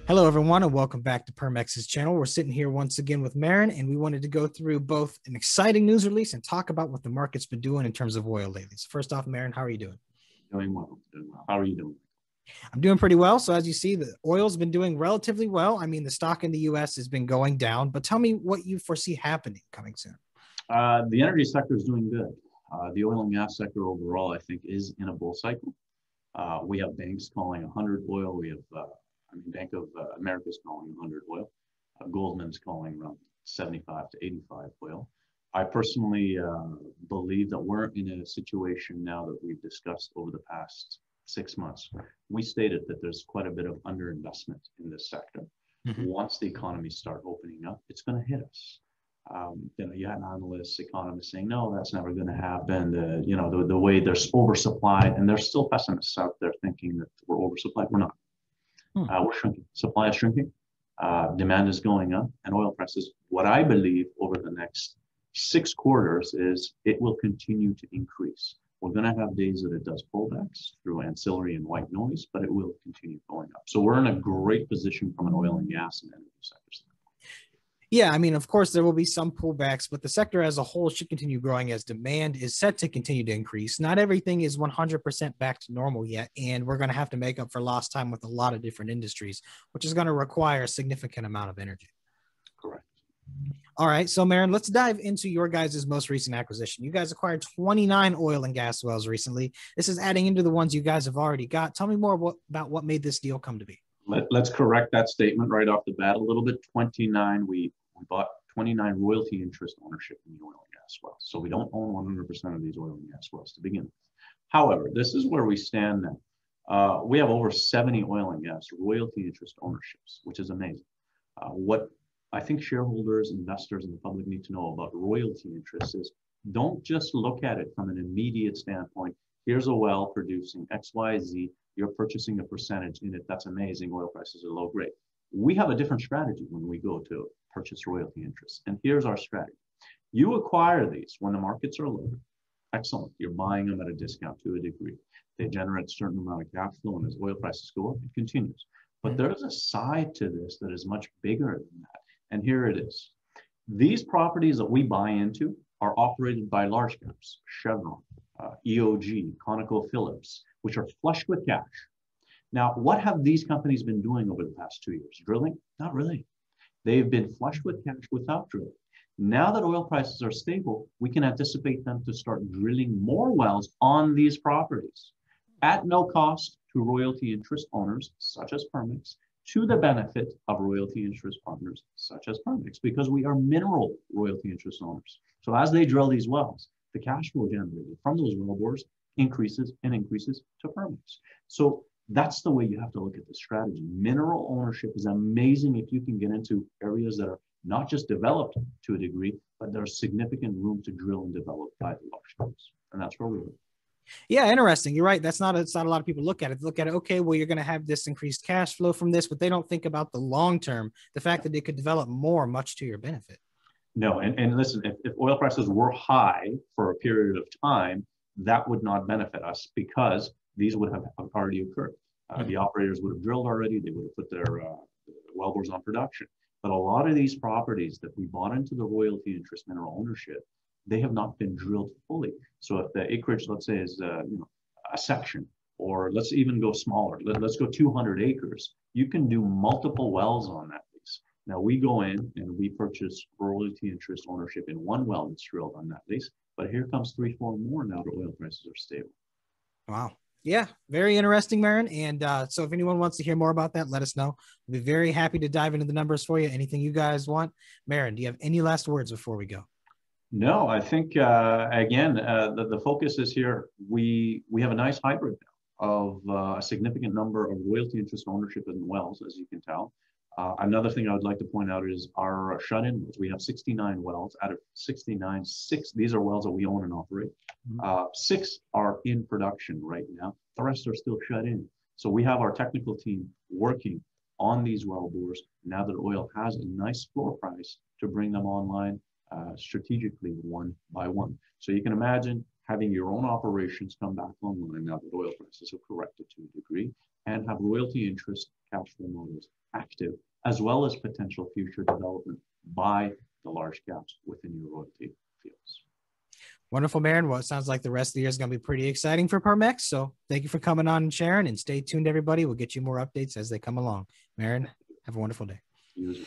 Hello, everyone, and welcome back to Permex's channel. We're sitting here once again with Marin, and we wanted to go through both an exciting news release and talk about what the market's been doing in terms of oil lately. So first off, Marin, how are you doing? Doing well. Doing well. How are you doing? I'm doing pretty well. So as you see, the oil's been doing relatively well. I mean, the stock in the US has been going down, but tell me what you foresee happening coming soon. The energy sector is doing good. The oil and gas sector overall, I think, is in a bull cycle. We have banks calling 100 oil. We have, Bank of America is calling 100 oil. Goldman's calling around 75 to 85 oil. I personally believe that we're in a situation now that we've discussed over the past 6 months. We stated that there's quite a bit of underinvestment in this sector. Once the economies start opening up, it's going to hit us. You had analysts, economists saying, no, that's never going to happen. The way there's oversupplied, and there's still pessimists out there thinking that we're oversupplied. We're not. We're shrinking. Supply is shrinking. Demand is going up, and oil prices, what I believe over the next 6 quarters is it will continue to increase. We're going to have days that it does pullbacks through ancillary and white noise, but it will continue going up. So we're in a great position from an oil and gas and energy sector. Yeah, I mean, of course, there will be some pullbacks, but the sector as a whole should continue growing as demand is set to continue to increase. Not everything is 100% back to normal yet, and we're going to have to make up for lost time with a lot of different industries, which is going to require a significant amount of energy. Correct. All right, so Marin, let's dive into your guys' most recent acquisition. You guys acquired 29 oil and gas wells recently. This is adding into the ones you guys have already got. Tell me more about what made this deal come to be. Let's correct that statement right off the bat a little bit. 29, we bought 29 royalty interest ownership in the oil and gas wells. So we don't own 100% of these oil and gas wells to begin with. However, this is where we stand now. We have over 70 oil and gas royalty interest ownerships, which is amazing. What I think shareholders, investors, and the public need to know about royalty interests is don't just look at it from an immediate standpoint. Here's a well producing X, Y, Z. You're purchasing a percentage in it. That's amazing. Oil prices are low grade. We have a different strategy when we go to purchase royalty interests. And here's our strategy. You acquire these when the markets are low. Excellent. You're buying them at a discount to a degree. They generate a certain amount of cash flow, and as oil prices go up, it continues. But there's a side to this that is much bigger than that. And here it is. These properties that we buy into are operated by large caps, Chevron, EOG, ConocoPhillips, which are flush with cash. Now, what have these companies been doing over the past 2 years? Drilling? Not really. They've been flush with cash without drilling. Now that oil prices are stable, we can anticipate them to start drilling more wells on these properties at no cost to royalty interest owners, such as Permex, to the benefit of royalty interest partners, such as Permex, because we are mineral royalty interest owners. So as they drill these wells, the cash flow generated from those wellbores increases and increases to Permex. So that's the way you have to look at the strategy. Mineral ownership is amazing if you can get into areas that are not just developed to a degree, but there's significant room to drill and develop by the large caps. And that's where we are. Yeah, interesting. You're right. It's not a lot of people look at it. They look at it, okay, well, you're going to have this increased cash flow from this, but they don't think about the long term, the fact that it could develop more, much to your benefit. No, and listen, if oil prices were high for a period of time, that would not benefit us because these would have already occurred. The operators would have drilled already. They would have put their wellbores on production. But a lot of these properties that we bought into the royalty interest mineral ownership, they have not been drilled fully. So if the acreage, let's say, is a section, or let's even go smaller, let's go 200 acres, you can do multiple wells on that lease. Now we go in and we purchase royalty interest ownership in one well that's drilled on that lease, but here comes 3, 4 more now that oil prices are stable. Wow. Yeah, very interesting, Marin. And so if anyone wants to hear more about that, let us know. We'll be very happy to dive into the numbers for you. Anything you guys want. Marin, do you have any last words before we go? No, I think, again, the focus is here. We have a nice hybrid of a significant number of royalty interest ownership in wells, as you can tell. Another thing I would like to point out is our shut-in wells. We have 69 wells. Out of 69, 6, these are wells that we own and operate. 6 are in production right now. The rest are still shut in. So we have our technical team working on these wellbores now that oil has a nice floor price to bring them online strategically one by one. So you can imagine having your own operations come back online now that oil prices have corrected to a degree, and have royalty interest cash flow models active, as well as potential future development by the large caps within your royalty fields. Wonderful, Marin. Well, it sounds like the rest of the year is going to be pretty exciting for Permex. So thank you for coming on and sharing, and stay tuned, everybody. We'll get you more updates as they come along. Marin, have a wonderful day. You as well.